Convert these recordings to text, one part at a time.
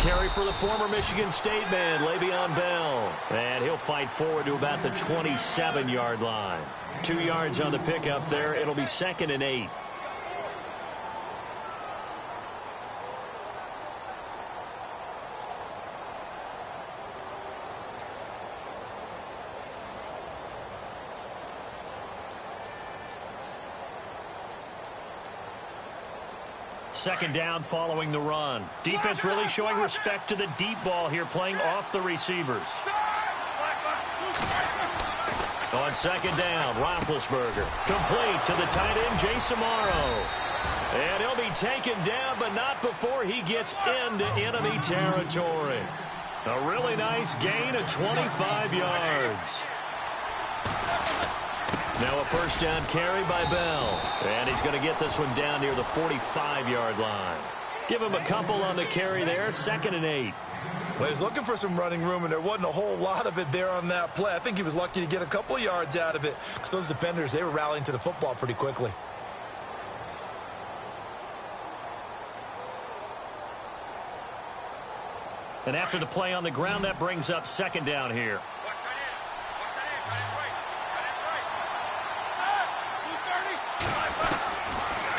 carry for the former Michigan State man, Le'Veon Bell. And he'll fight forward to about the 27-yard line. 2 yards on the pickup there. It'll be 2nd and 8. Second down following the run. Defense really showing respect to the deep ball here, playing off the receivers. On second down, Roethlisberger. Complete to the tight end, Jason Morrow. And he'll be taken down, but not before he gets into enemy territory. A really nice gain of 25 yards. Now a first down carry by Bell. And he's going to get this one down near the 45-yard line. Give him a couple on the carry there. 2nd and 8. Well, he's looking for some running room, and there wasn't a whole lot of it there on that play. I think he was lucky to get a couple of yards out of it because those defenders, they were rallying to the football pretty quickly. And after the play on the ground, that brings up second down here.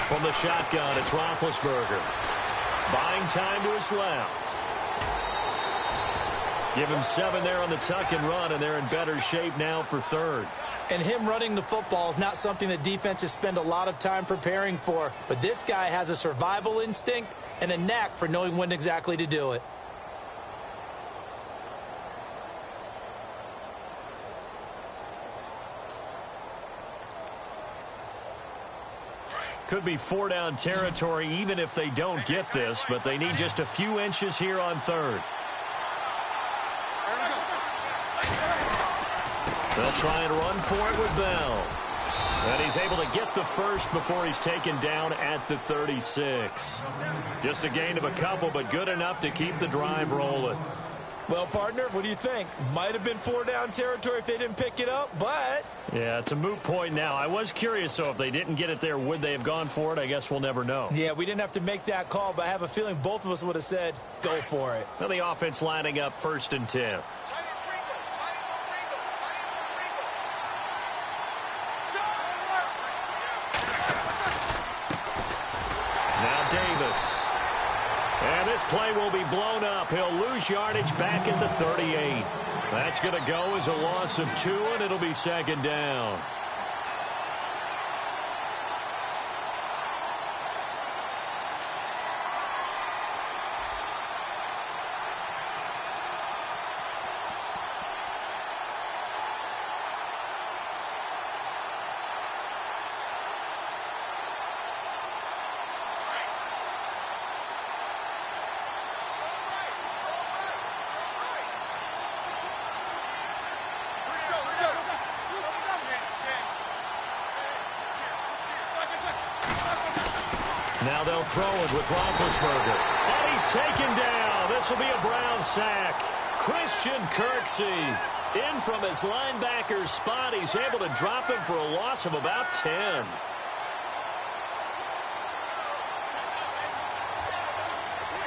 From the shotgun, it's Roethlisberger. Buying time to his left. Give him 7 there on the tuck and run, and they're in better shape now for third. And him running the football is not something that defenses spend a lot of time preparing for. But this guy has a survival instinct and a knack for knowing when exactly to do it. Could be 4-down territory even if they don't get this, but they need just a few inches here on third. They'll try and run for it with Bell. And he's able to get the first before he's taken down at the 36. Just a gain of a couple, but good enough to keep the drive rolling. Well, partner, what do you think? Might have been 4-down territory if they didn't pick it up, but... Yeah, it's a moot point now. I was curious, so if they didn't get it there, would they have gone for it? I guess we'll never know. Yeah, we didn't have to make that call, but I have a feeling both of us would have said, go for it. Now the offense lining up 1st and 10. Now Davis. And this play will be blown up. He'll lose yardage back at the 38. That's going to go as a loss of 2, and it'll be 2nd down. Now they'll throw it with Roethlisberger. And he's taken down. This will be a Brown sack. Christian Kirksey in from his linebacker spot. He's able to drop him for a loss of about 10.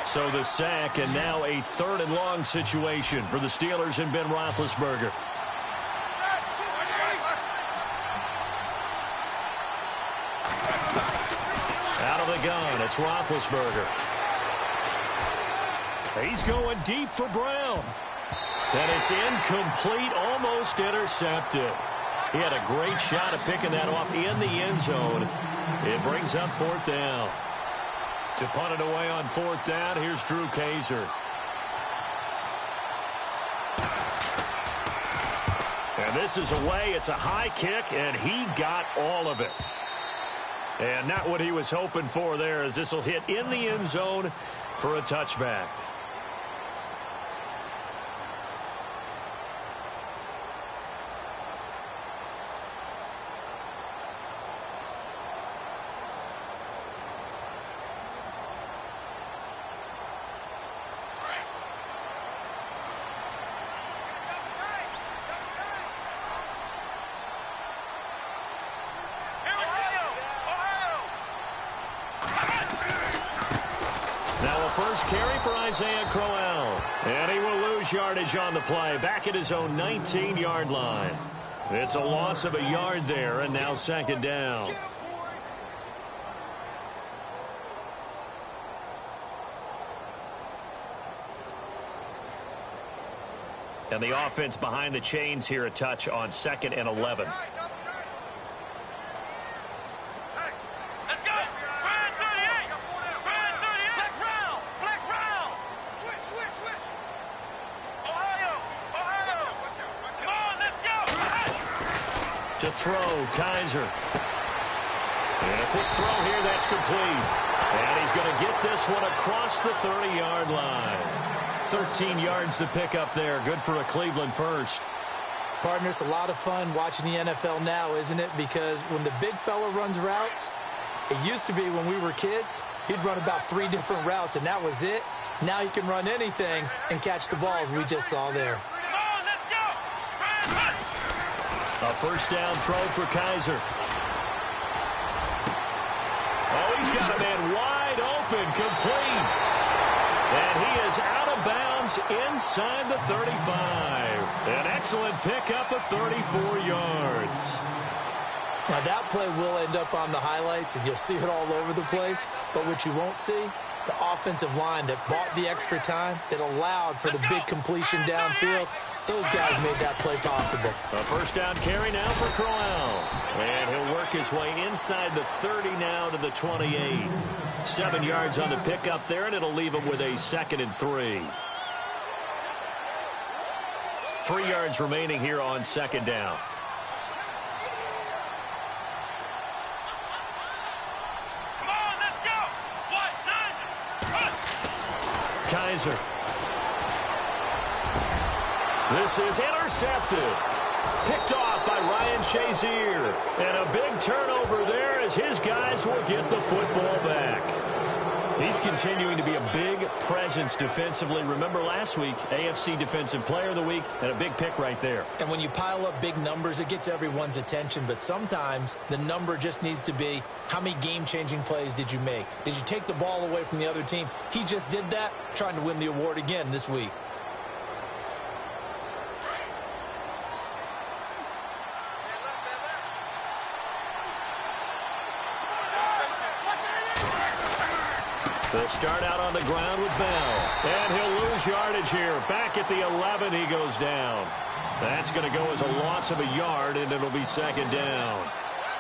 So the sack, and now a 3rd and long situation for the Steelers and Ben Roethlisberger. Gun. It's Roethlisberger. He's going deep for Brown. And it's incomplete, almost intercepted. He had a great shot at picking that off in the end zone. It brings up 4th down. To punt it away on 4th down, here's Drew Kaiser. And this is away. It's a high kick, and he got all of it. And not what he was hoping for there, as this will hit in the end zone for a touchback. first carry for Isaiah Crowell. And he will lose yardage on the play, back at his own 19-yard line. It's a loss of a yard there, and now second down. And the offense behind the chains here a touch on 2nd and 11. To throw, Kaiser. And a quick throw here, that's complete. And he's going to get this one across the 30-yard line. 13 yards to pick up there. Good for a Cleveland first. Partner, it's a lot of fun watching the NFL now, isn't it? Because when the big fella runs routes, it used to be when we were kids, he'd run about 3 different routes, and that was it. Now he can run anything and catch the balls we just saw there. A first down throw for Kaiser. Oh, he's got a man wide open, complete. And he is out of bounds inside the 35. An excellent pickup of 34 yards. Now that play will end up on the highlights, and you'll see it all over the place. But what you won't see, the offensive line that bought the extra time, that allowed for the big completion downfield. Those guys made that play possible. A first down carry now for Crowell. And he'll work his way inside the 30 now to the 28. 7 yards on the pickup there, and it'll leave him with a 2nd and 3. 3 yards remaining here on 2nd down. Come on, let's go. Kaiser. This is intercepted. Picked off by Ryan Shazier. And a big turnover there as his guys will get the football back. He's continuing to be a big presence defensively. Remember last week, AFC Defensive Player of the Week, and a big pick right there. And when you pile up big numbers, it gets everyone's attention. But sometimes the number just needs to be, how many game-changing plays did you make? Did you take the ball away from the other team? He just did that, trying to win the award again this week. They'll start out on the ground with Bell. And he'll lose yardage here. Back at the 11, he goes down. That's going to go as a loss of a yard, and it'll be 2nd down.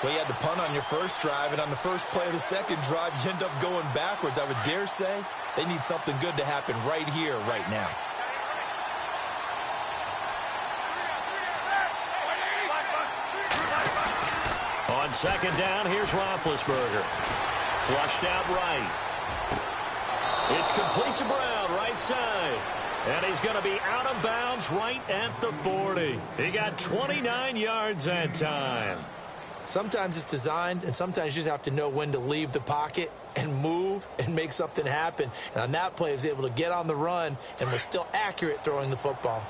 Well, you had to punt on your first drive, and on the first play of the second drive, you end up going backwards. I would dare say they need something good to happen right here, right now. On 2nd down, here's Roethlisberger. Flushed out right. It's complete to Brown, right side. And he's going to be out of bounds right at the 40. He got 29 yards that time. Sometimes it's designed, and sometimes you just have to know when to leave the pocket and move and make something happen. And on that play, he was able to get on the run and was still accurate throwing the football.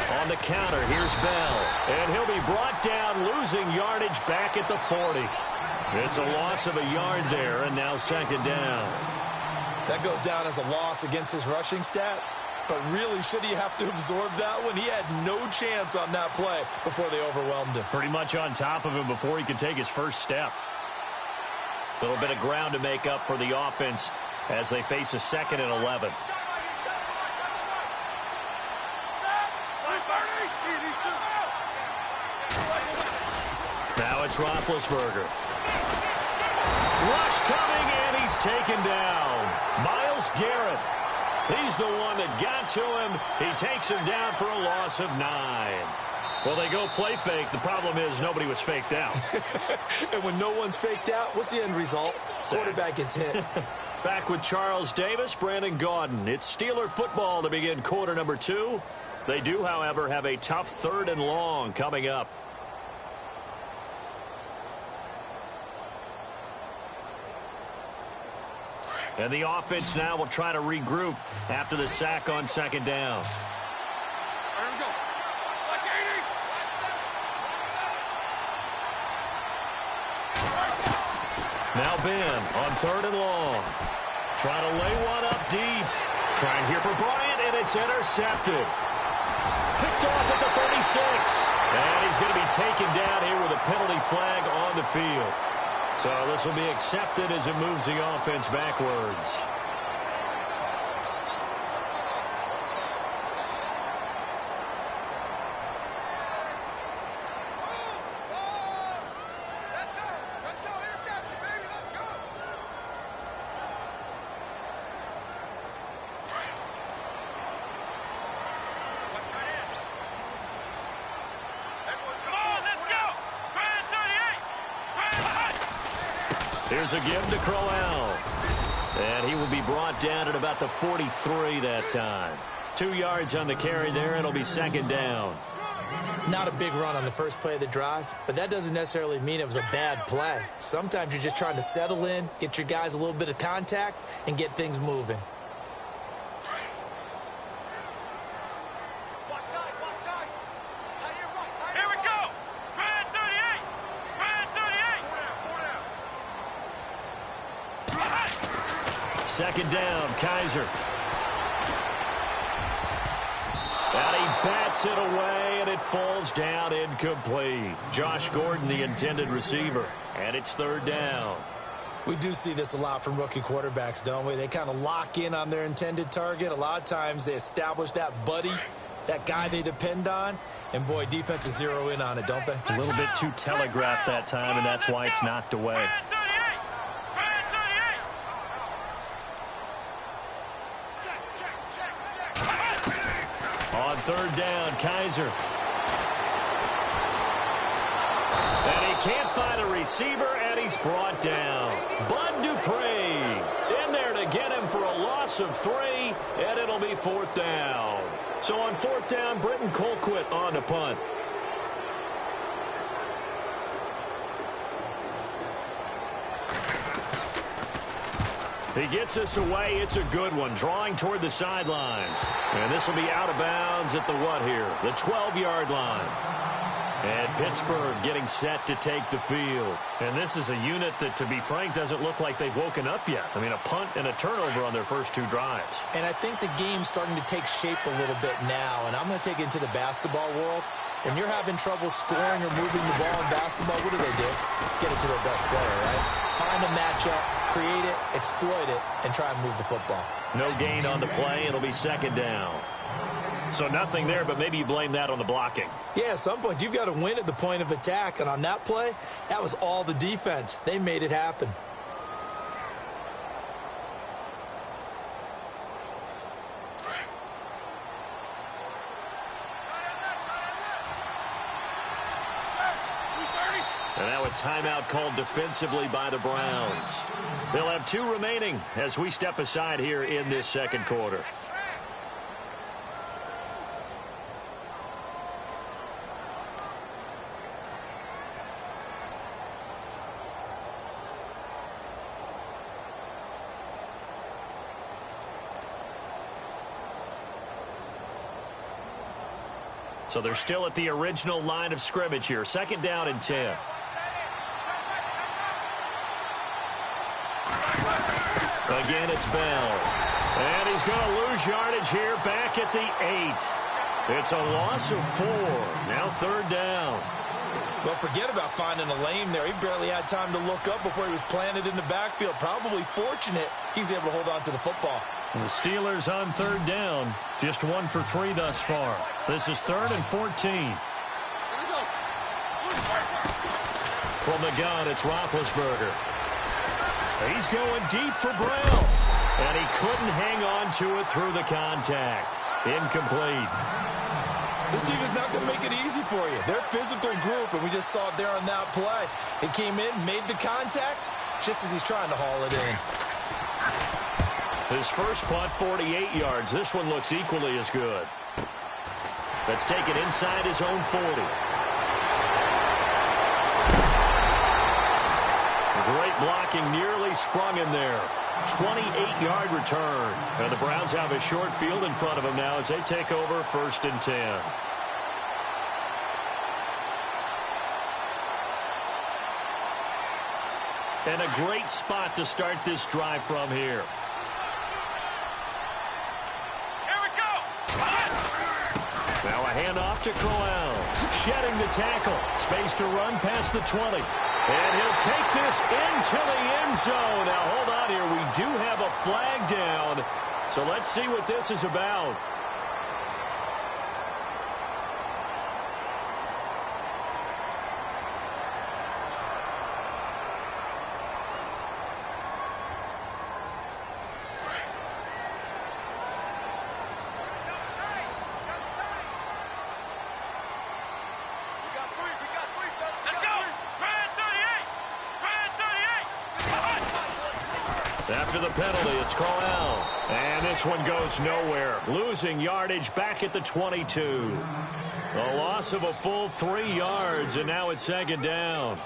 On the counter, here's Bell. And he'll be brought down, losing yardage back at the 40. It's a loss of a yard there, and now 2nd down. That goes down as a loss against his rushing stats. But really, should he have to absorb that one? He had no chance on that play before they overwhelmed him. Pretty much on top of him before he could take his first step. A little bit of ground to make up for the offense as they face a 2nd and 11. Now it's Roethlisberger. Rush coming, and he's taken down. Myles Garrett. He's the one that got to him. He takes him down for a loss of 9. Well, they go play fake. The problem is nobody was faked out. And when no one's faked out, what's the end result? Quarterback gets hit. Back with Charles Davis, Brandon Gaudin. It's Steeler football to begin quarter number 2. They do, however, have a tough 3rd and long coming up. And the offense now will try to regroup after the sack on 2nd down. Now Ben on 3rd and long. Trying to lay one up deep. Trying here for Bryant, and it's intercepted. Picked off at the 36. And he's going to be taken down here with a penalty flag on the field. So this will be accepted as it moves the offense backwards. Here's a give to Crowell. And he will be brought down at about the 43 that time. 2 yards on the carry there. It'll be 2nd down. Not a big run on the first play of the drive, but that doesn't necessarily mean it was a bad play. Sometimes you're just trying to settle in, get your guys a little bit of contact, and get things moving. Second down, Kaiser. And he bats it away, and it falls down incomplete. Josh Gordon, the intended receiver. And it's 3rd down. We do see this a lot from rookie quarterbacks, don't we? They kind of lock in on their intended target. A lot of times they establish that buddy, that guy they depend on. And, boy, defenses zero in on it, don't they? A little bit too telegraphed that time, and that's why it's knocked away. On 3rd down, Kaiser. And he can't find a receiver, and he's brought down. Bud Dupree in there to get him for a loss of 3, and it'll be 4th down. So on 4th down, Britton Colquitt on the punt. He gets us away. It's a good one. Drawing toward the sidelines. And this will be out of bounds at the what here? The 12-yard line. And Pittsburgh getting set to take the field. And this is a unit that, to be frank, doesn't look like they've woken up yet. I mean, a punt and a turnover on their first 2 drives. And I think the game's starting to take shape a little bit now. And I'm going to take it into the basketball world. When you're having trouble scoring or moving the ball in basketball, what do? Get it to their best player, right? Find a matchup, create it, exploit it, and try and move the football. No gain on the play. It'll be 2nd down. So nothing there, but maybe you blame that on the blocking. Yeah, at some point, you've got to win at the point of attack. And on that play, that was all the defense. They made it happen. And now a timeout called defensively by the Browns. They'll have 2 remaining as we step aside here in this 2nd quarter. So they're still at the original line of scrimmage here. 2nd down and 10. Again, it's Bell. And he's going to lose yardage here back at the 8. It's a loss of 4. Now 3rd down. Well, forget about finding a lane there. He barely had time to look up before he was planted in the backfield. Probably fortunate he was able to hold on to the football. And the Steelers on 3rd down. Just 1 for 3 thus far. This is 3rd and 14. From the gun, it's Roethlisberger. He's going deep for Brown. And he couldn't hang on to it through the contact. Incomplete. This team is not going to make it easy for you. They're a physical group, and we just saw it there on that play. They came in, made the contact, just as he's trying to haul it in. His first punt, 48 yards. This one looks equally as good. That's taken inside his own 40. Great blocking, nearly sprung him there. 28-yard return. And the Browns have a short field in front of them now as they take over 1st and 10. And a great spot to start this drive from here. Here we go. Now a handoff to Crowell. Shedding the tackle. Space to run past the 20. And he'll take this into the end zone. Now hold on here. We do have a flag down. So let's see what this is about. After the penalty, it's Crowell. And this one goes nowhere. Losing yardage back at the 22. A loss of a full 3 yards, and now it's second down.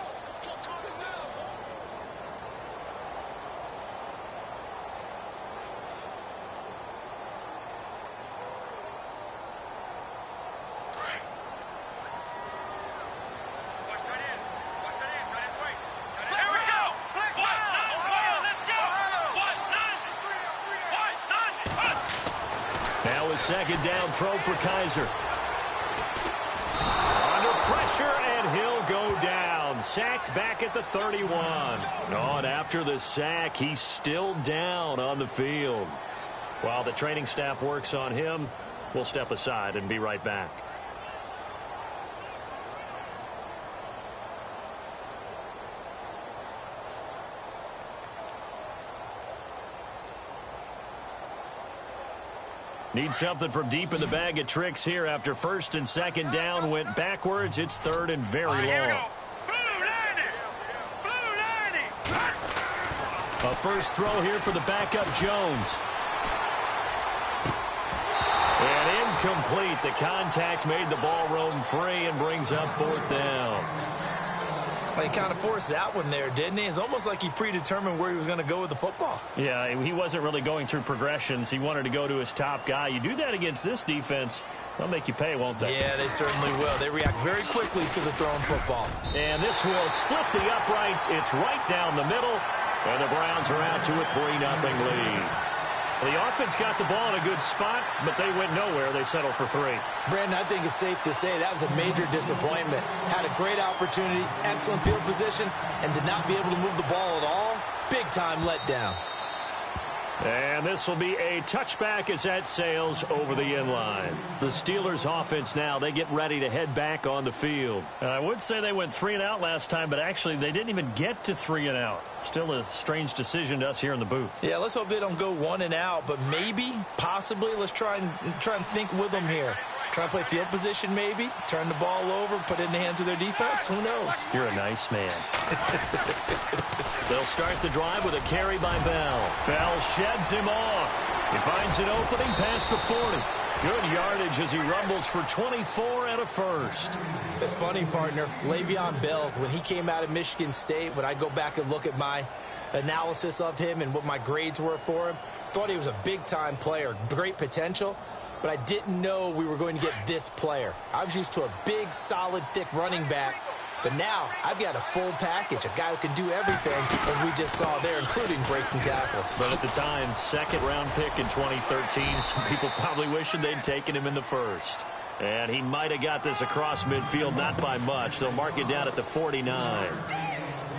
Second down throw for Kaiser. Under pressure, and he'll go down. Sacked back at the 31. Oh, and after the sack, he's still down on the field. While the training staff works on him, we'll step aside and be right back. Need something from deep in the bag of tricks here after first and second down went backwards. It's third and very long. A first throw here for the backup Jones. And incomplete. The contact made the ball roam free and brings up fourth down. He kind of forced that one there, didn't he? It's almost like he predetermined where he was going to go with the football. Yeah, he wasn't really going through progressions. He wanted to go to his top guy. You do that against this defense, they'll make you pay, won't they? Yeah, they certainly will. They react very quickly to the thrown football. And this will split the uprights. It's right down the middle. And the Browns are out to a 3-0 lead. The offense got the ball in a good spot, but they went nowhere. They settled for 3. Brandon, I think it's safe to say that was a major disappointment. Had a great opportunity, excellent field position, and did not be able to move the ball at all. Big-time letdown. And this will be a touchback as that sails over the end line. The Steelers offense now, they get ready to head back on the field. I would say they went 3 and out last time, but actually they didn't even get to 3 and out. Still a strange decision to us here in the booth. Yeah, let's hope they don't go 1 and out, but maybe, possibly, let's try and think with them here. Try and play field position maybe, turn the ball over, put it in the hands of their defense. Who knows? You're a nice man. They'll start the drive with a carry by Bell. Bell sheds him off. He finds an opening past the 40. Good yardage as he rumbles for 24 and a first. It's funny, partner. Le'Veon Bell, when he came out of Michigan State, when I go back and look at my analysis of him and what my grades were for him, thought he was a big-time player, great potential. But I didn't know we were going to get this player. I was used to a big, solid, thick running back. But now I've got a full package, a guy who can do everything, as we just saw there, including breaking tackles. But at the time, second-round pick in 2013, some people probably wishing they'd taken him in the first. And he might have got this across midfield, not by much. They'll mark it down at the 49.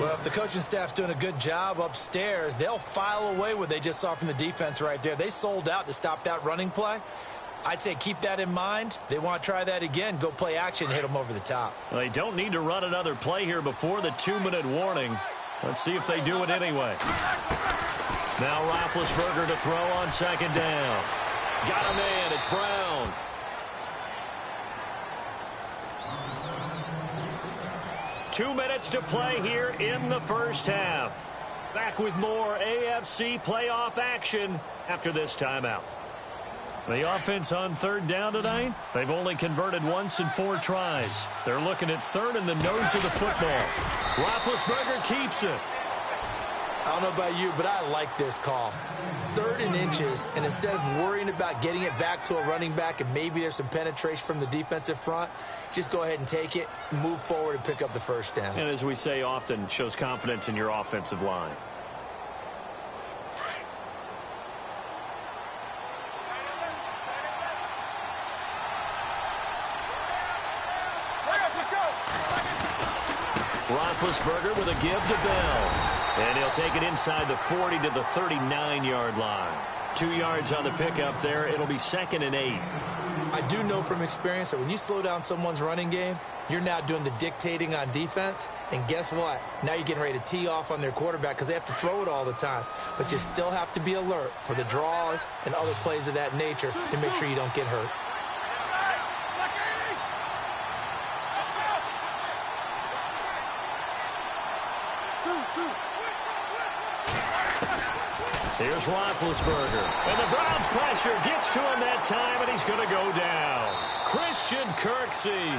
Well, if the coaching staff's doing a good job upstairs, they'll file away what they just saw from the defense right there. They sold out to stop that running play. I'd say keep that in mind. They want to try that again. Go play action, hit them over the top. Well, they don't need to run another play here before the 2-minute warning. Let's see if they do it anyway. Now Roethlisberger to throw on second down. Got a man. It's Brown. Two minutes to play here in the first half. Back with more AFC playoff action after this timeout. The offense on third down tonight, they've only converted once in 4 tries. They're looking at third in the nose of the football. Roethlisberger keeps it. I don't know about you, but I like this call. 3rd and inches, and instead of worrying about getting it back to a running back and maybe there's some penetration from the defensive front, just go ahead and take it, move forward, and pick up the first down. And as we say often, shows confidence in your offensive line. Roethlisberger with a give to Bell. And he'll take it inside the 40 to the 39-yard line. 2 yards on the pickup there. It'll be 2nd and 8. I do know from experience that when you slow down someone's running game, you're now doing the dictating on defense. And guess what? Now you're getting ready to tee off on their quarterback because they have to throw it all the time. But you still have to be alert for the draws and other plays of that nature to make sure you don't get hurt. Here's Roethlisberger. And the Browns pressure gets to him that time, and he's going to go down. Christian Kirksey.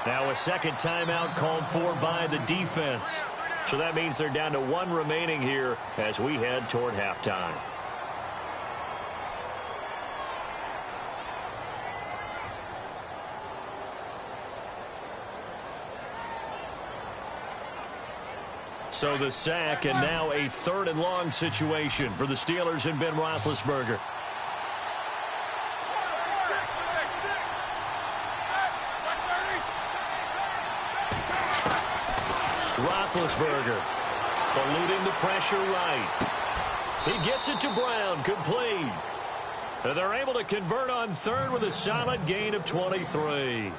Now a second timeout called for by the defense. So that means they're down to 1 remaining here as we head toward halftime. So the sack, and now a 3rd and long situation for the Steelers and Ben Roethlisberger. Roethlisberger eluding the pressure right. He gets it to Brown, complete. And they're able to convert on 3rd with a solid gain of 23.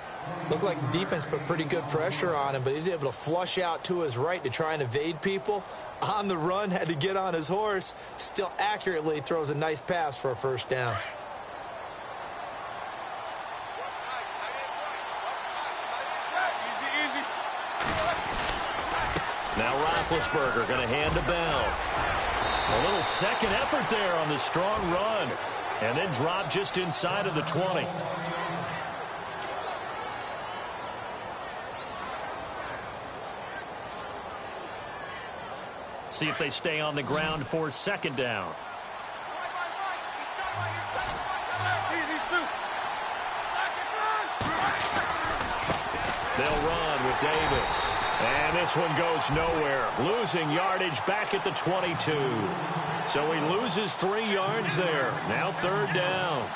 Looked like the defense put pretty good pressure on him, but he's able to flush out to his right to try and evade people. On the run, had to get on his horse. Still accurately throws a nice pass for a first down. Now Roethlisberger going to hand to Bell. A little second effort there on the strong run. And then drop just inside of the 20. See if they stay on the ground for 2nd down. They'll run with Davis. And this one goes nowhere. Losing yardage back at the 22. So he loses 3 yards there. Now 3rd down.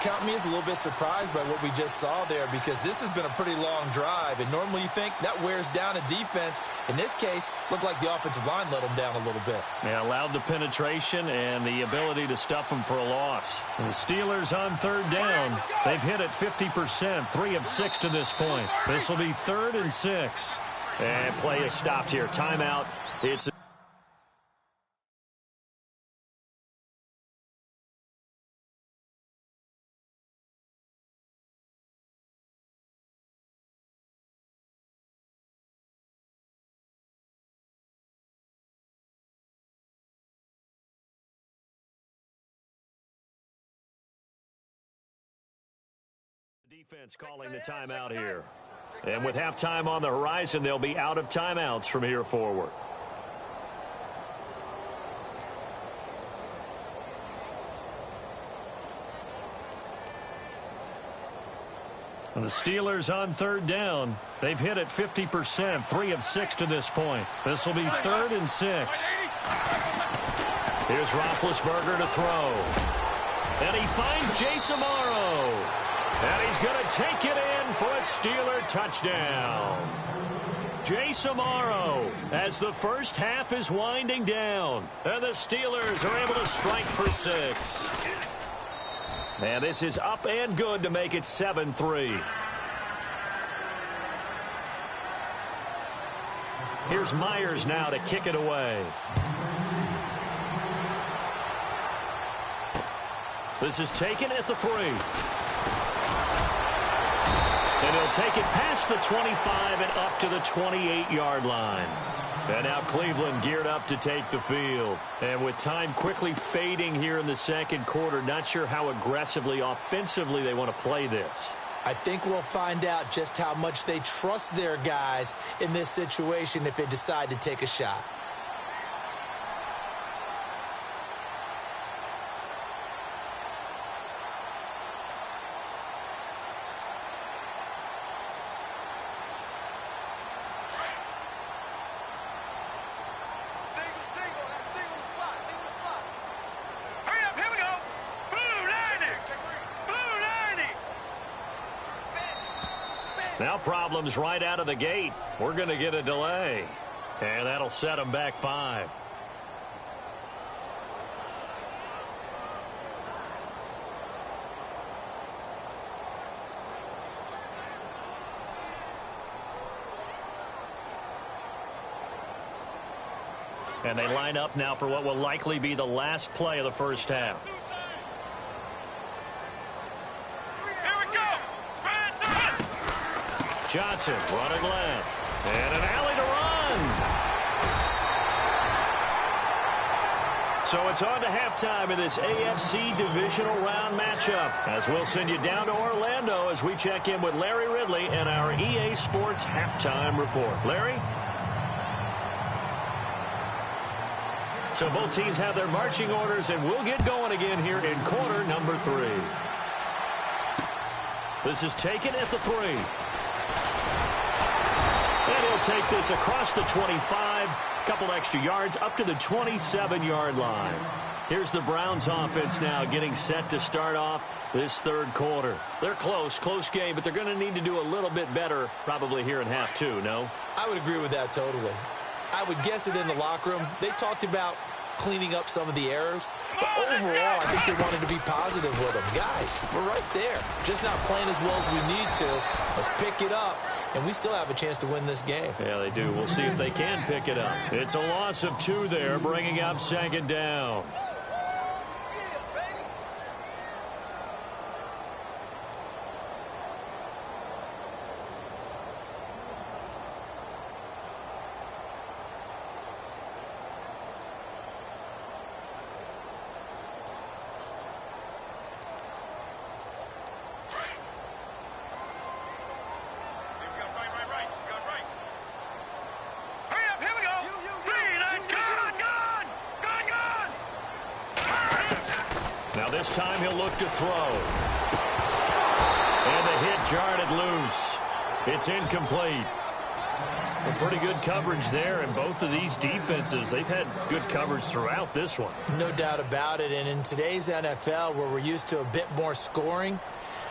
Count me as a little bit surprised by what we just saw there because this has been a pretty long drive. And normally you think that wears down a defense. In this case, looked like the offensive line let them down a little bit. Yeah, allowed the penetration and the ability to stuff them for a loss. And the Steelers on 3rd down. They've hit it 50%, 3 of 6 to this point. This will be 3rd and 6. And play is stopped here. Timeout. It's defense calling the timeout here. And with halftime on the horizon, they'll be out of timeouts from here forward. And the Steelers on 3rd down. They've hit it 50%, 3 of 6 to this point. This will be 3rd and 6. Here's Roethlisberger to throw. And he finds Jace Amaro. And he's going to take it in for a Steeler touchdown. Jace Amaro as the first half is winding down. And the Steelers are able to strike for 6. And this is up and good to make it 7-3. Here's Myers now to kick it away. This is taken at the 3. And he'll take it past the 25 and up to the 28-yard line. And now Cleveland geared up to take the field. And with time quickly fading here in the second quarter, not sure how aggressively, offensively they want to play this. I think we'll find out just how much they trust their guys in this situation if they decide to take a shot. Now problems right out of the gate. We're going to get a delay. And that'll set them back 5. And they line up now for what will likely be the last play of the first half. Johnson running left. And an alley to run. So it's on to halftime in this AFC divisional round matchup. As we'll send you down to Orlando as we check in with Larry Ridley and our EA Sports halftime report. Larry? So both teams have their marching orders, and we'll get going again here in quarter number 3. This is taken at the 3. And he'll take this across the 25, couple extra yards up to the 27-yard line. Here's the Browns offense now getting set to start off this third quarter. They're close game, but they're going to need to do a little bit better probably here in half 2, no? I would agree with that totally. I would guess it in the locker room. They talked about cleaning up some of the errors, but overall, I think they wanted to be positive with them. Guys, we're right there. Just not playing as well as we need to. Let's pick it up, and we still have a chance to win this game. Yeah, they do. We'll see if they can pick it up. It's a loss of 2 there, bringing up 2nd down. Now this time he'll look to throw. And the hit jarred it loose. It's incomplete. Well, pretty good coverage there, and both of these defenses, they've had good coverage throughout this one. No doubt about it, and in today's NFL, where we're used to a bit more scoring,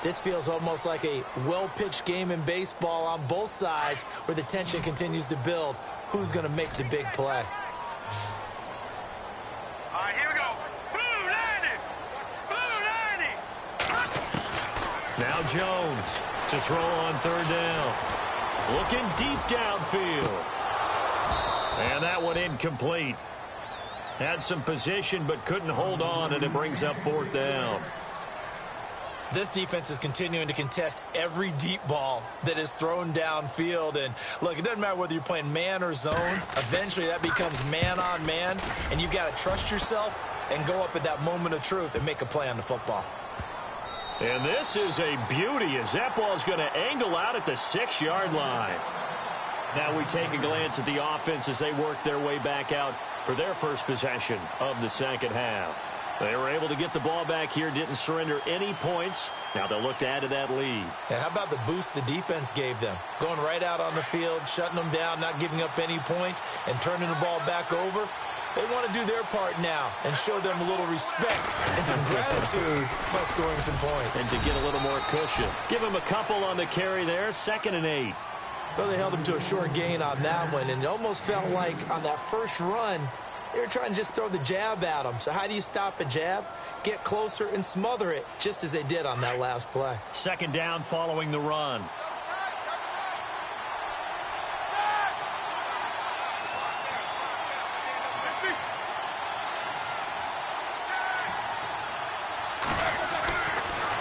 this feels almost like a well-pitched game in baseball on both sides where the tension continues to build. Who's going to make the big play? Now Jones to throw on 3rd down. Looking deep downfield. And that one incomplete. Had some position but couldn't hold on, and it brings up 4th down. This defense is continuing to contest every deep ball that is thrown downfield. And, look, it doesn't matter whether you're playing man or zone. Eventually that becomes man on man, and you've got to trust yourself and go up at that moment of truth and make a play on the football. And this is a beauty as that ball's going to angle out at the 6-yard line. Now we take a glance at the offense as they work their way back out for their first possession of the second half. They were able to get the ball back here, didn't surrender any points. Now they'll look to add to that lead. Yeah, how about the boost the defense gave them? Going right out on the field, shutting them down, not giving up any points, and turning the ball back over. They want to do their part now and show them a little respect and some gratitude by scoring some points. And to get a little more cushion. Give them a couple on the carry there, 2nd and 8. Well, they held him to a short gain on that one, and it almost felt like on that first run, they were trying to just throw the jab at him. So how do you stop a jab? Get closer and smother it, just as they did on that last play. 2nd down following the run.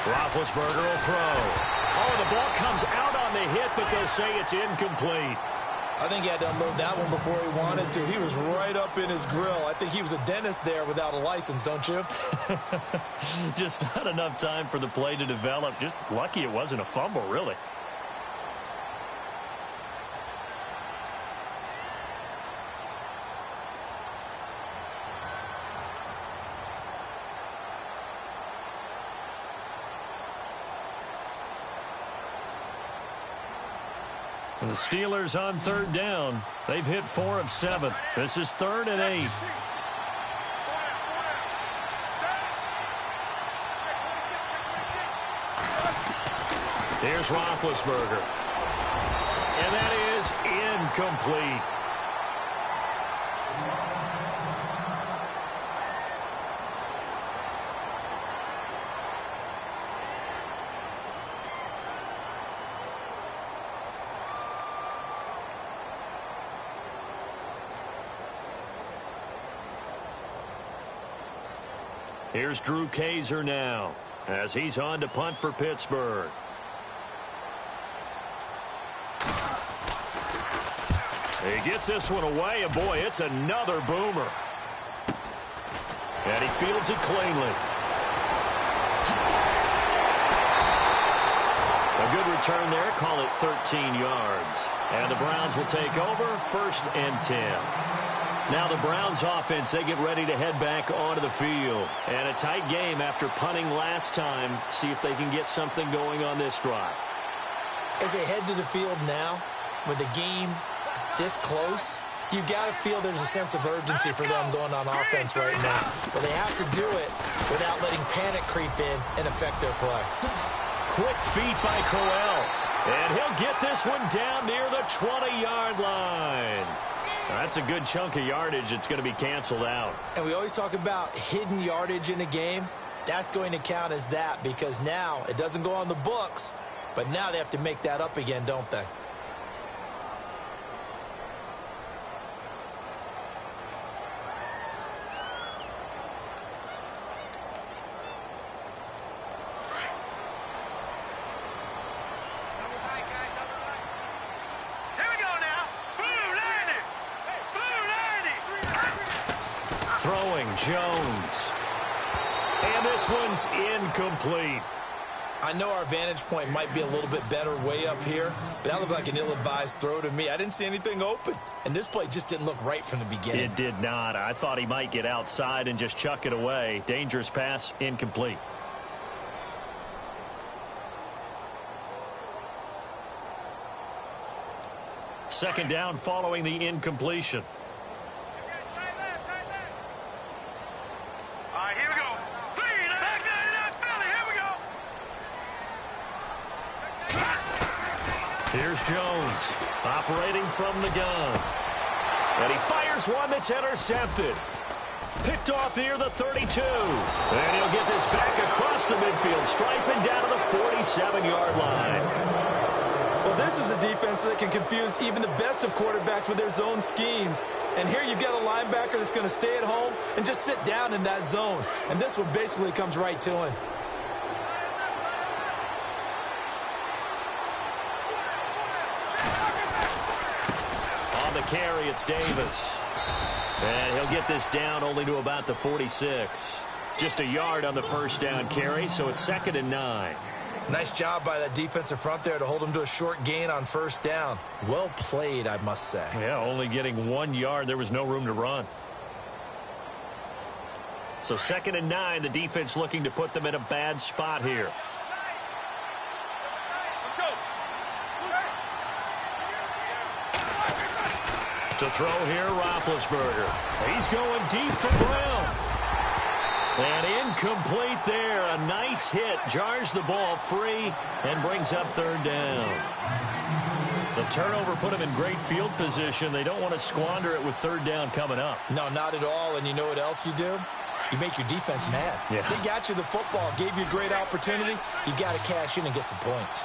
Roethlisberger will throw. Oh, the ball comes out on the hit, but they'll say it's incomplete. I think he had to unload that one before he wanted to. He was right up in his grill. I think he was a dentist there without a license, don't you? Just not enough time for the play to develop. Just lucky it wasn't a fumble, really. And the Steelers on 3rd down. They've hit 4 of 7. This is 3rd and 8. Here's Roethlisberger. And that is incomplete. Here's Drew Kaiser now as he's on to punt for Pittsburgh. He gets this one away, and boy, it's another boomer. And he fields it cleanly. A good return there, call it 13 yards. And the Browns will take over, 1st and 10. Now the Browns offense, they get ready to head back onto the field. And a tight game after punting last time. See if they can get something going on this drive. As they head to the field now, with the game this close, you've got to feel there's a sense of urgency for them going on offense right now. But they have to do it without letting panic creep in and affect their play. Quick feet by Crowell. And he'll get this one down near the 20-yard line. That's a good chunk of yardage. It's going to be canceled out. And we always talk about hidden yardage in a game. That's going to count as that because now it doesn't go on the books, but now they have to make that up again, don't they? Throwing Jones. And this one's incomplete. I know our vantage point might be a little bit better way up here, but that looked like an ill-advised throw to me. I didn't see anything open, and this play just didn't look right from the beginning. It did not. I thought he might get outside and just chuck it away. Dangerous pass, incomplete. Second down following the incompletion. Here's Jones, operating from the gun. And he fires one that's intercepted. Picked off near the 32. And he'll get this back across the midfield stripe and down to the 47-yard line. Well, this is a defense that can confuse even the best of quarterbacks with their zone schemes. And here you've got a linebacker that's going to stay at home and just sit down in that zone. And this one basically comes right to him. Carry, it's Davis. And he'll get this down only to about the 46. Just a yard on the first down carry, so it's 2nd and 9. Nice job by that defensive front there to hold him to a short gain on first down. Well played, I must say. Yeah, only getting 1 yard. There was no room to run. So 2nd and 9, the defense looking to put them in a bad spot here. To throw here, Roethlisberger. He's going deep for Brown. And incomplete there. A nice hit. Jars the ball free and brings up 3rd down. The turnover put him in great field position. They don't want to squander it with 3rd down coming up. No, not at all. And you know what else you do? You make your defense mad. Yeah. They got you the football, gave you a great opportunity. You got to cash in and get some points.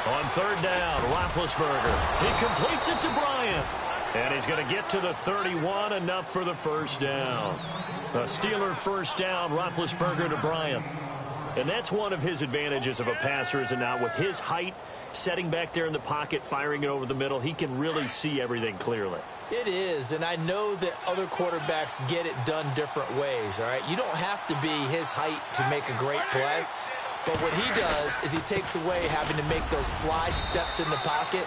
On 3rd down, Roethlisberger. He completes it to Bryant. And he's going to get to the 31, enough for the first down. A Steeler first down, Roethlisberger to Bryant. And that's one of his advantages of a passer, is it not? With his height, setting back there in the pocket, firing it over the middle, he can really see everything clearly. It is, and I know that other quarterbacks get it done different ways, all right? You don't have to be his height to make a great play. But what he does is he takes away having to make those slide steps in the pocket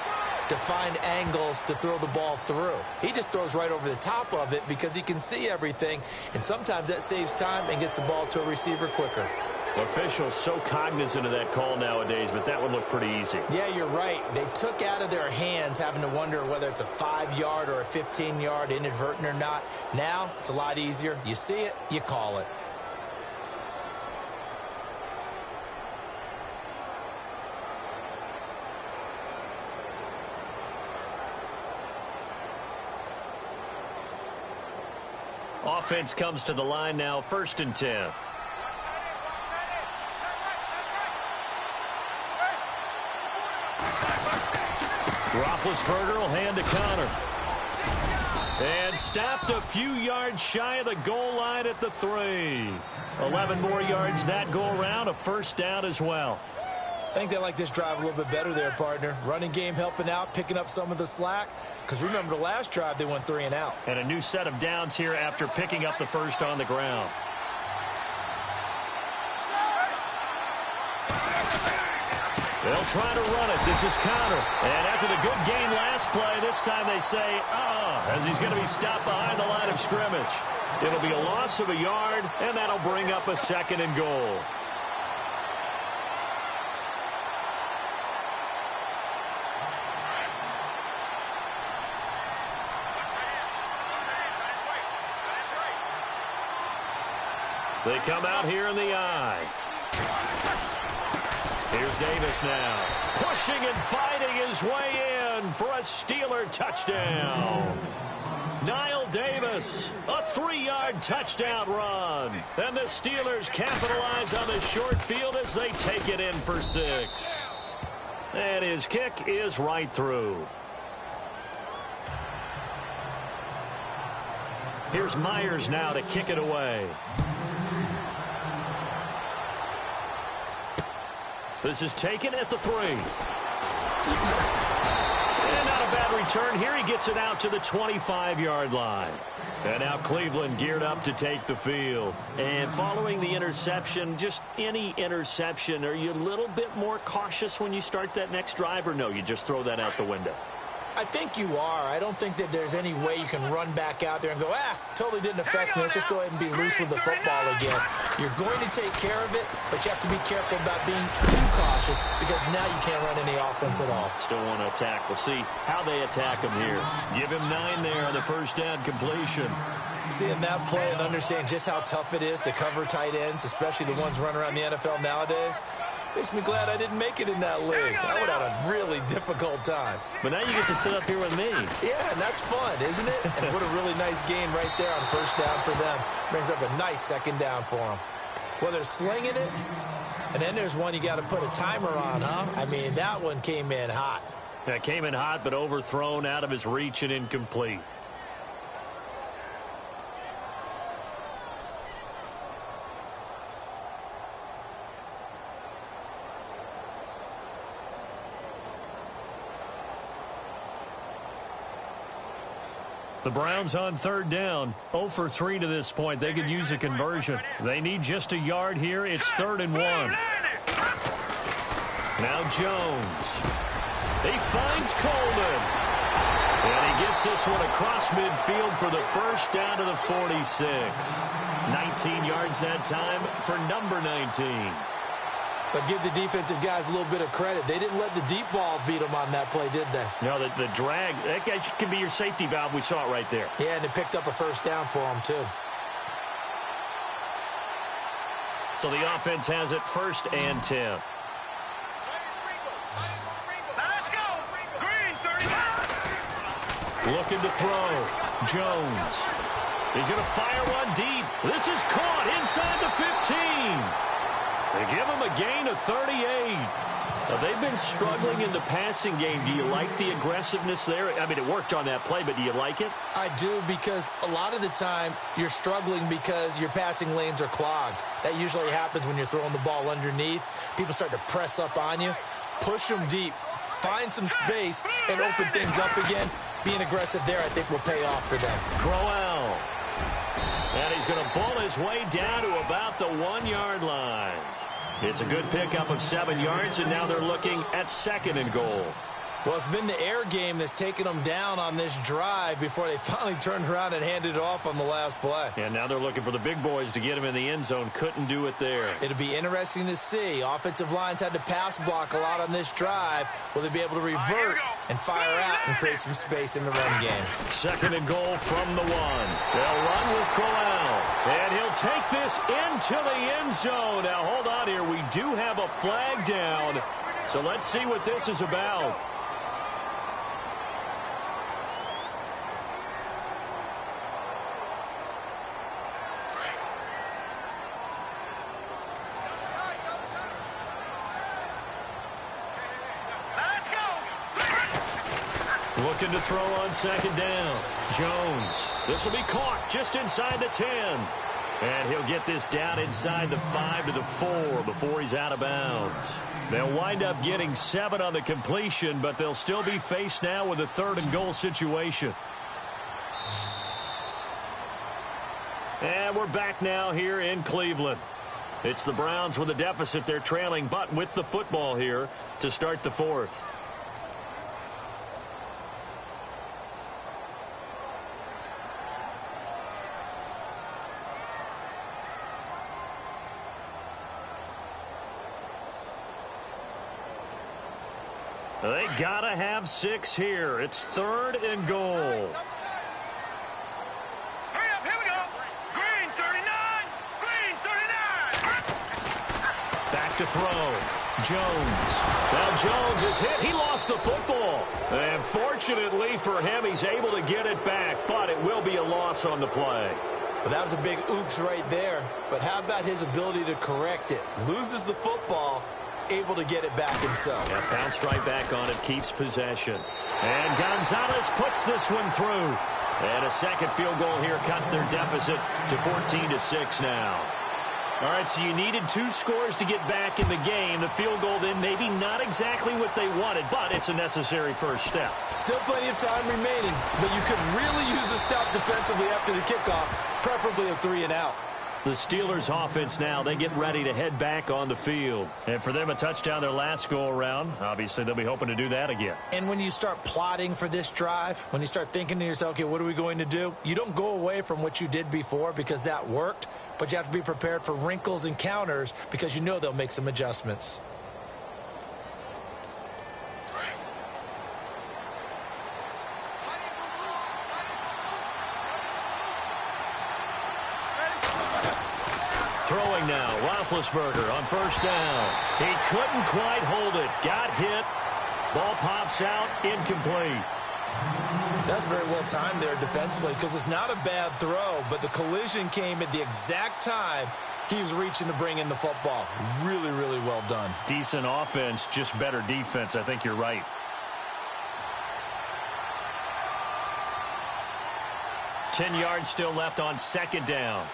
to find angles to throw the ball through. He just throws right over the top of it because he can see everything, and sometimes that saves time and gets the ball to a receiver quicker. Officials so cognizant of that call nowadays, but that would look pretty easy. Yeah, you're right. They took out of their hands having to wonder whether it's a 5-yard or a 15-yard inadvertent or not. Now it's a lot easier. You see it, you call it. Offense comes to the line now, 1st and 10. Roethlisberger will hand to Connor. And stopped a few yards shy of the goal line at the 3. 11 more yards that go around, a 1st down as well. I think they like this drive a little bit better there, partner. Running game helping out, picking up some of the slack. Because remember, the last drive, they went 3 and out. And a new set of downs here after picking up the 1st on the ground. They'll try to run it. This is Connor. And after the good gain last play, this time they say, as he's going to be stopped behind the line of scrimmage. It'll be a loss of a yard, and that'll bring up a 2nd and goal. They come out here in the eye. Here's Davis now. Pushing and fighting his way in for a Steeler touchdown. Niall Davis, a 3-yard touchdown run. And the Steelers capitalize on the short field as they take it in for 6. And his kick is right through. Here's Myers now to kick it away. This is taken at the 3. And not a bad return here. He gets it out to the 25-yard line. And now Cleveland geared up to take the field. And following the interception, just any interception, are you a little bit more cautious when you start that next drive, or no, you just throw that out the window? I think you are. I don't think that there's any way you can run back out there and go, totally didn't affect me. Let's just go ahead and be loose with the football again. You're going to take care of it, but you have to be careful about being too cautious because now you can't run any offense at all. Still want to attack. We'll see how they attack him here. Give him 9 there on the 1st down completion. Seeing that play and understand just how tough it is to cover tight ends, especially the ones running around the NFL nowadays, makes me glad I didn't make it in that league. I would have had a really difficult time. But now you get to sit up here with me. Yeah, and that's fun, isn't it? And what a really nice game right there on 1st down for them. Brings up a nice 2nd down for them. Well, they're slinging it, and then there's one you got to put a timer on, huh? I mean, that one came in hot. That came in hot, but overthrown, out of his reach and incomplete. The Browns on 3rd down, 0 for 3 to this point. They could use a conversion. They need just a yard here. It's 3rd and 1. Now Jones. He finds Coleman. And he gets this one across midfield for the 1st down to the 46. 19 yards that time for number 19. But give the defensive guys a little bit of credit. They didn't let the deep ball beat them on that play, did they? No, the drag, that guy can be your safety valve. We saw it right there. Yeah, and it picked up a 1st down for them, too. So the offense has it 1st and 10. Let's go. Green, 35. Looking to throw. Jones. He's going to fire one deep. This is caught inside the 15. They give him a gain of 38. Now, they've been struggling in the passing game. Do you like the aggressiveness there? I mean, it worked on that play, but do you like it? I do, because a lot of the time you're struggling because your passing lanes are clogged. That usually happens when you're throwing the ball underneath. People start to press up on you. Push them deep. Find some space and open things up again. Being aggressive there, I think, will pay off for them. Crowell. And he's going to bull his way down to about the 1-yard line. It's a good pickup of 7 yards, and now they're looking at 2nd and goal. Well, it's been the air game that's taken them down on this drive before they finally turned around and handed it off on the last play. And now they're looking for the big boys to get him in the end zone. Couldn't do it there. It'll be interesting to see. Offensive lines had to pass block a lot on this drive. Will they be able to revert and fire out and create some space in the run game? 2nd and goal from the 1. They'll run with Crowell. And he'll take this into the end zone. Now, hold on here. We do have a flag down. So let's see what this is about. Looking to throw on second down. Jones. This will be caught just inside the 10. And he'll get this down inside the 5 to the 4 before he's out of bounds. They'll wind up getting 7 on the completion, but they'll still be faced now with a 3rd and goal situation. And we're back now here in Cleveland. It's the Browns with a deficit. They're trailing, but with the football here to start the 4th. They gotta have 6 here. It's 3rd and goal. Hurry up, here we go. Green 39. Green 39. Back to throw. Jones. Now Jones is hit. He lost the football. And fortunately for him, he's able to get it back, but it will be a loss on the play. Well, that was a big oops right there. But how about his ability to correct it? Loses the football, able to get it back himself. Yeah, bounced right back on it, keeps possession. And Gonzalez puts this one through. And a second field goal here cuts their deficit to 14-6 now. All right, so you needed 2 scores to get back in the game. The field goal then maybe not exactly what they wanted, but it's a necessary first step. Still plenty of time remaining, but you could really use a stop defensively after the kickoff, preferably a 3 and out. The Steelers offense now, they get ready to head back on the field. And for them, a touchdown their last go-around. Obviously, they'll be hoping to do that again. And when you start plotting for this drive, when you start thinking to yourself, okay, what are we going to do? You don't go away from what you did before because that worked, but you have to be prepared for wrinkles and counters because you know they'll make some adjustments. Throwing now, Roethlisberger on first down. He couldn't quite hold it. Got hit. Ball pops out, incomplete. That's very well timed there defensively because it's not a bad throw, but the collision came at the exact time he was reaching to bring in the football. Really, really well done. Decent offense, just better defense. I think you're right. Ten yards still left on second down.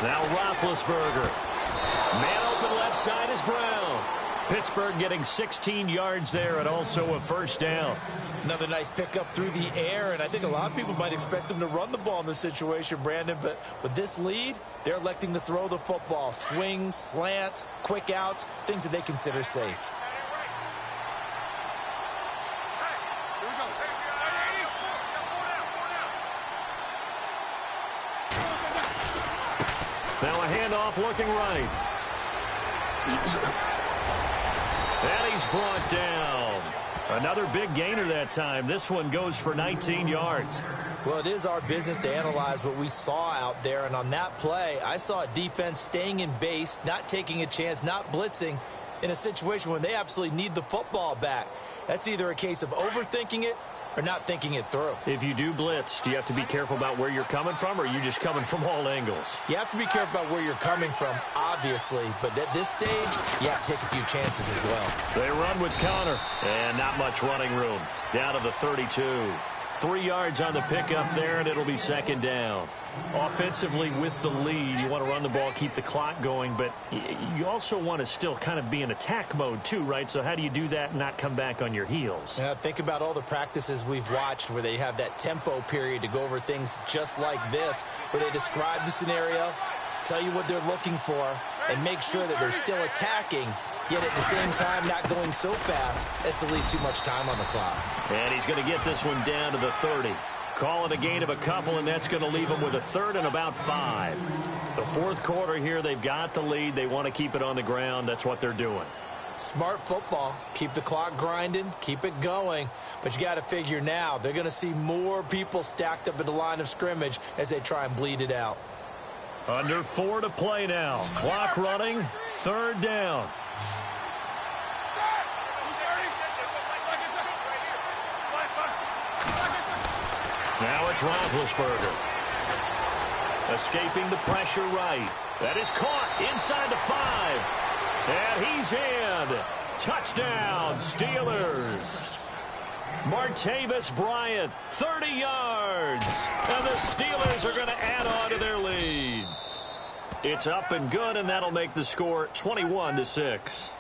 Now Roethlisberger. Man open left side is Brown. Pittsburgh getting 16 yards there and also a first down. Another nice pickup through the air, and I think a lot of people might expect them to run the ball in this situation, Brandon, but with this lead, they're electing to throw the football. Swings, slants, quick outs, things that they consider safe. Now a handoff looking right. And he's brought down. Another big gainer that time. This one goes for 19 yards. Well, it is our business to analyze what we saw out there, and on that play, I saw a defense staying in base, not taking a chance, not blitzing in a situation when they absolutely need the football back. That's either a case of overthinking it or not thinking it through. If you do blitz, do you have to be careful about where you're coming from, or are you just coming from all angles? You have to be careful about where you're coming from, obviously, but at this stage, you have to take a few chances as well. They run with Connor, and not much running room. Down to the 32. 3 yards on the pickup there, and it'll be second down. Offensively, with the lead, you want to run the ball, keep the clock going, but you also want to still kind of be in attack mode too, right? So how do you do that and not come back on your heels? Yeah, think about all the practices we've watched where they have that tempo period to go over things just like this, where they describe the scenario, tell you what they're looking for, and make sure that they're still attacking, yet at the same time not going so fast as to leave too much time on the clock. And he's going to get this one down to the 30. Call it a gain of a couple, and that's going to leave them with a third and about 5. The fourth quarter here, they've got the lead. They want to keep it on the ground. That's what they're doing. Smart football. Keep the clock grinding. Keep it going. But you got to figure now, they're going to see more people stacked up at the line of scrimmage as they try and bleed it out. Under 4 to play now. Clock running. Third down. it's Roethlisberger. Escaping the pressure right. That is caught inside the 5. And he's in. Touchdown, Steelers. Martavis Bryant, 30 yards. And the Steelers are going to add on to their lead. It's up and good, and that'll make the score 21-6.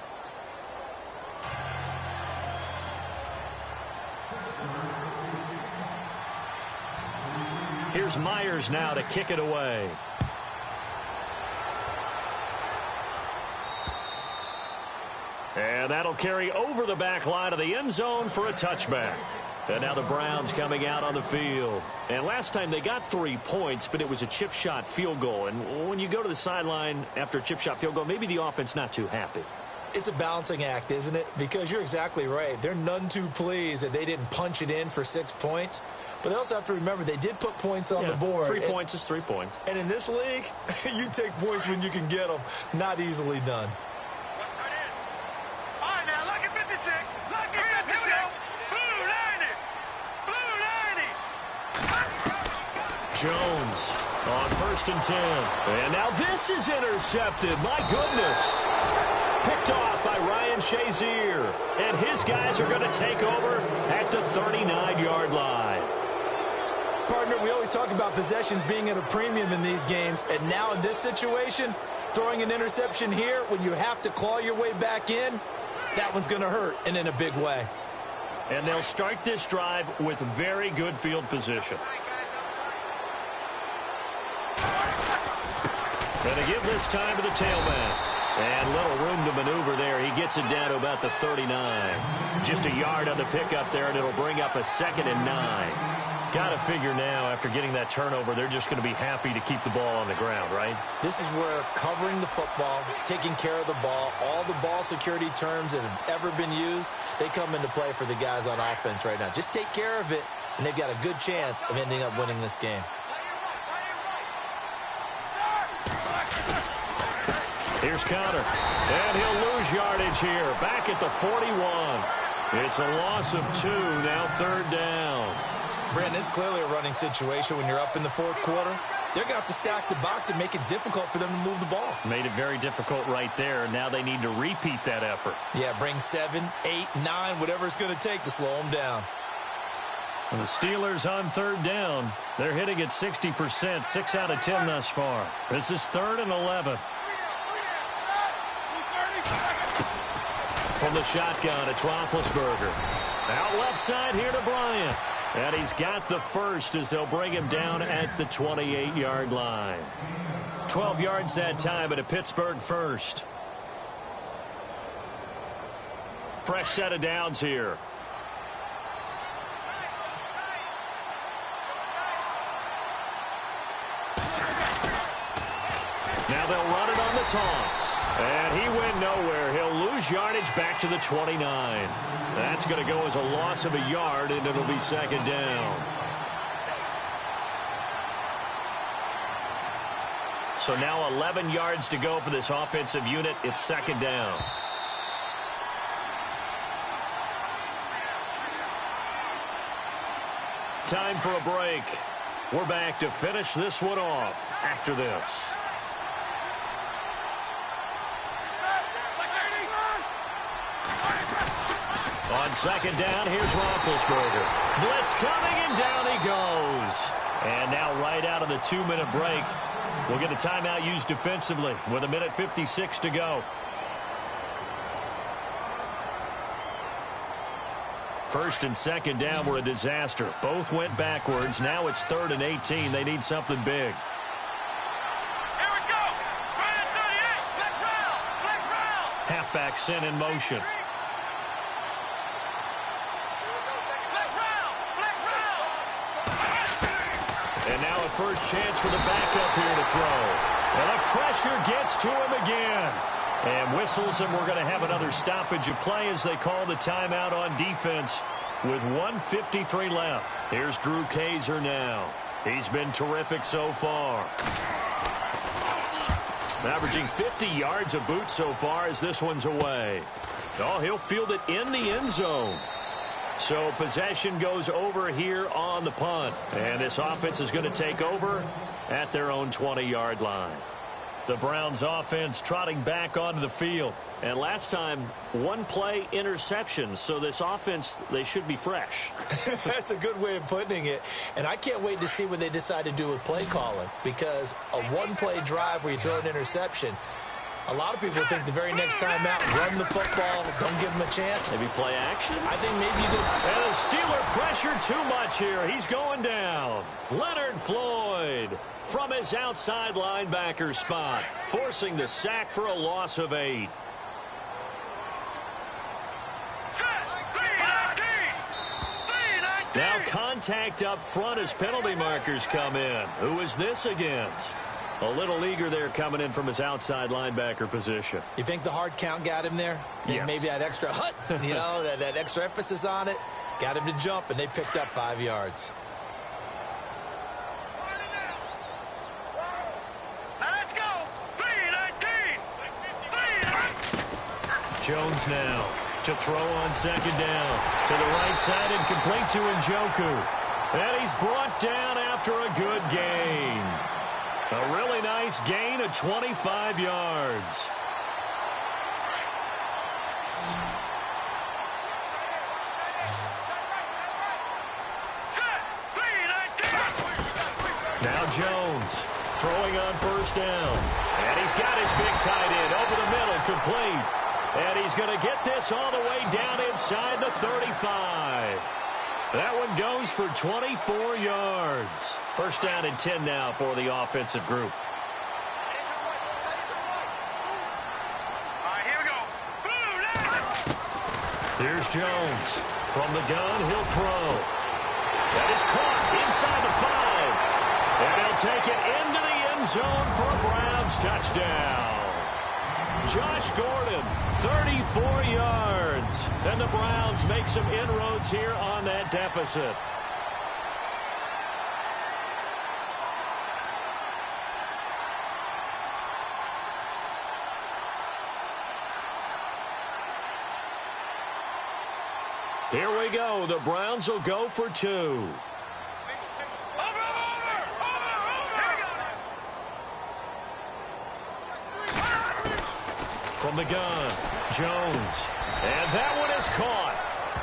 Here's Myers now to kick it away. And that'll carry over the back line of the end zone for a touchback. And now the Browns coming out on the field. And last time they got 3 points, but it was a chip shot field goal. And when you go to the sideline after a chip shot field goal, maybe the offense not too happy. It's a balancing act, isn't it? Because you're exactly right. They're none too pleased that they didn't punch it in for 6 points. But they also have to remember they did put points on the board. 3 points is 3 points. And in this league, you take points when you can get them. Not easily done. All right, now, look at 56. Look at 56. Blue 90. Blue 90. Jones on 1st and 10. And now this is intercepted. My goodness. Picked off by Ryan Shazier. And his guys are going to take over at the 39-yard line. Partner, we always talk about possessions being at a premium in these games. And now in this situation, throwing an interception here when you have to claw your way back in, that one's going to hurt, and in a big way. And they'll start this drive with very good field position. And they give this time to the tailback. And little room to maneuver there. He gets it down to about the 39. Just a yard on the pickup there, and it'll bring up a 2nd and 9. Got to figure now, after getting that turnover, they're just going to be happy to keep the ball on the ground, right? This is where covering the football, taking care of the ball, all the ball security terms that have ever been used, they come into play for the guys on offense right now. Just take care of it, and they've got a good chance of ending up winning this game. Here's Conner, and he'll lose yardage here, back at the 41. It's a loss of 2, now 3rd down. Brandon, it's clearly a running situation when you're up in the 4th quarter. They're going to have to stack the box and make it difficult for them to move the ball. Made it very difficult right there. Now they need to repeat that effort. Yeah, bring 7, 8, 9, whatever it's going to take to slow them down. And the Steelers on 3rd down. They're hitting at 60%, 6 out of 10 thus far. This is 3rd and 11. From the shotgun, it's Roethlisberger. Out left side here to Bryant. And he's got the first as they'll bring him down at the 28-yard line. 12 yards that time at a Pittsburgh first. Fresh set of downs here. Now they'll run it on the toss. And he went nowhere. He'll lose yardage back to the 29. That's going to go as a loss of a yard, and it'll be 2nd down. So now 11 yards to go for this offensive unit. It's 2nd down. Time for a break. We're back to finish this one off after this. On 2nd down, here's Roethlisberger. Blitz coming, and down he goes. And now right out of the 2-minute break, we'll get a timeout used defensively with 1:56 to go. First and 2nd down were a disaster. Both went backwards. Now it's 3rd and 18. They need something big. Here we go. Brand 38. Flex round. Flex round. Halfback sent in motion. And now a first chance for the backup here to throw. And the pressure gets to him again. And whistles, and we're going to have another stoppage of play as they call the timeout on defense with 1:53 left. Here's Drew Kaiser now. He's been terrific so far. Averaging 50 yards a boot so far as this one's away. Oh, he'll field it in the end zone. So possession goes over here on the punt. And this offense is going to take over at their own 20-yard line. The Browns offense trotting back onto the field. And last time, one play interception. So this offense, they should be fresh. That's a good way of putting it. And I can't wait to see what they decide to do with play calling. Because a one-play drive where you throw an interception, a lot of people think the very next time out, run the football, don't give them a chance. Maybe play action? I think maybe you could. And a Steeler pressure too much here. He's going down. Leonard Floyd from his outside linebacker spot, forcing the sack for a loss of 8. Now contact up front as penalty markers come in. Who is this against? A little eager there coming in from his outside linebacker position. You think the hard count got him there? Yes. Maybe that extra that extra emphasis on it got him to jump, and they picked up 5 yards. Let's go. 3-19. Jones now to throw on second down. To the right side and complete to Njoku. And he's brought down after a good gain. A really nice gain of 25 yards. Now Jones throwing on first down. And he's got his big tight end over the middle, complete. And he's going to get this all the way down inside the 35. That one goes for 24 yards. First down and 10 now for the offensive group. All right, here we go. Here's Jones. From the gun, he'll throw. That is caught inside the 5. And he'll take it into the end zone for a Browns touchdown. Josh Gordon, 34 yards. And the Browns make some inroads here on that deficit. Here we go. The Browns will go for 2. Over. From the gun, Jones. And that one is caught.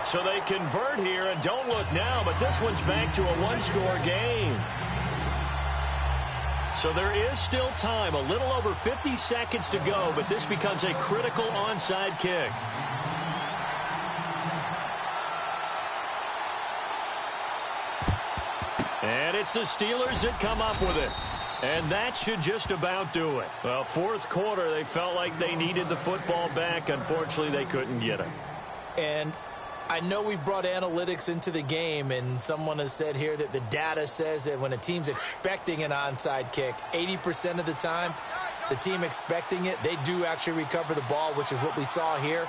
So they convert here, and don't look now, but this one's back to a one-score game. So there is still time, a little over 50 seconds to go, but this becomes a critical onside kick. And it's the Steelers that come up with it. And that should just about do it. Well, fourth quarter, they felt like they needed the football back. Unfortunately, they couldn't get it. And I know we've brought analytics into the game, and someone has said here that the data says that when a team's expecting an onside kick, 80% of the time, the team expecting it, they do actually recover the ball, which is what we saw here.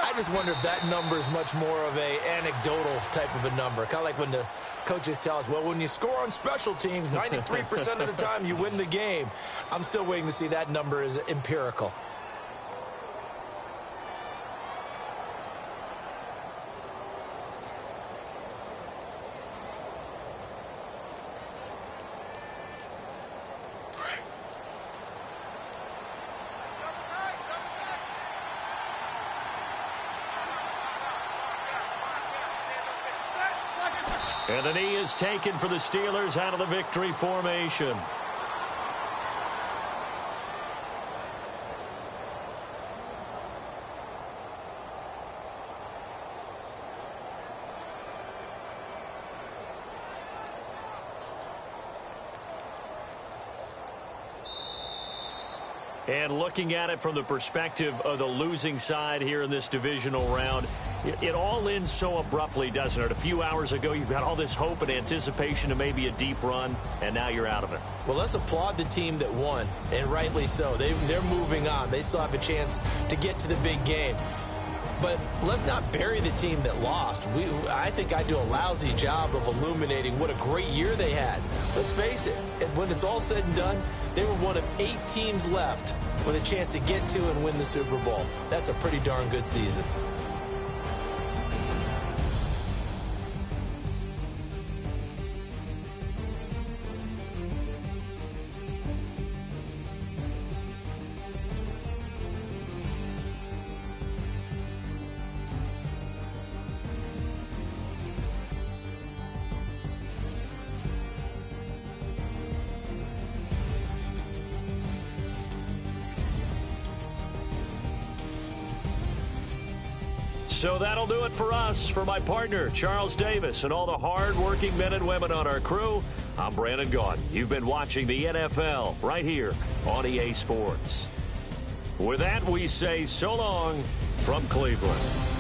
I just wonder if that number is much more of a anecdotal type of a number. Kind of like when the coaches tell us, well, when you score on special teams, 93% of the time you win the game. I'm still waiting to see that number is empirical. And the knee is taken for the Steelers out of the victory formation. And looking at it from the perspective of the losing side here in this divisional round, it all ends so abruptly, doesn't it? A few hours ago, you've got all this hope and anticipation of maybe a deep run, and now you're out of it. Well, let's applaud the team that won, and rightly so. They're moving on. They still have a chance to get to the big game. But let's not bury the team that lost. I think I do a lousy job of illuminating what a great year they had. Let's face it, when it's all said and done, they were one of 8 teams left with a chance to get to and win the Super Bowl. That's a pretty darn good season. So that'll do it for us. For my partner, Charles Davis, and all the hard-working men and women on our crew, I'm Brandon Gaudin. You've been watching the NFL right here on EA Sports. With that, we say so long from Cleveland.